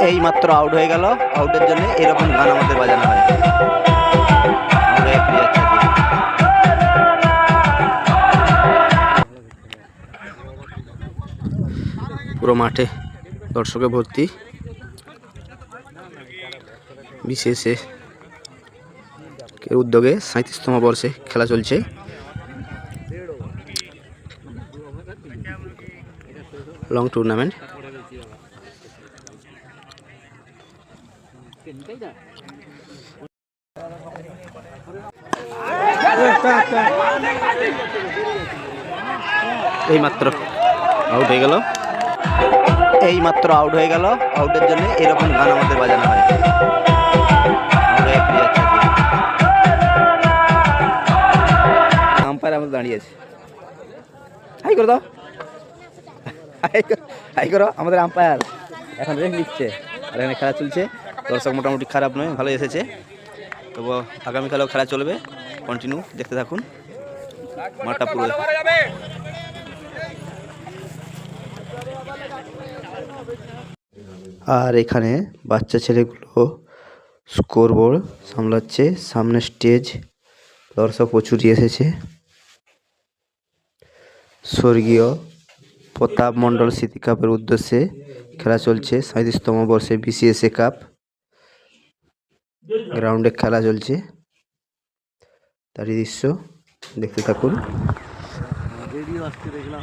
এই মাত্র আউট হয়ে গেল। আউটের জন্য এরকম গান আমাদের বাজানো হয়। পুরো মাঠে দর্শকে ভর্তি। বিশেষে উদ্যোগে 37তম বর্ষে খেলা চলছে। Long tournament. এই মাত্র আউট হয়ে গেল। এই মাত্র আউট হয়ে গেল। আউটের জন্য এরকম গান আমাদের বাজানো হয়। আম্পায়ার আমাদের দাঁড়িয়ে আছে। হাই করে দাও, হাই করো। আমাদের আম্পায়ার এখন রেস্ট নিচ্ছে আর এখানে খেলা চলছে। দর্শক মোটামুটি খারাপ নয়, ভালো এসেছে। তবু আগামীকালেও খেলা চলবে। কন্টিনিউ দেখতে থাকুন মাঠটা পুরো। আর এখানে বাচ্চা ছেলেগুলো স্কোরবোর্ড সামলাচ্ছে। সামনে স্টেজ, দর্শক প্রচুরই এসেছে। স্বর্গীয় প্রতাপ মণ্ডল স্মৃতি কাপের উদ্দেশ্যে খেলা চলছে। 37তম বর্ষে বিসিএসএ কাপ গ্রাউন্ডে খেলা চলছে। তারই দৃশ্য দেখতে থাকুন। দেখলাম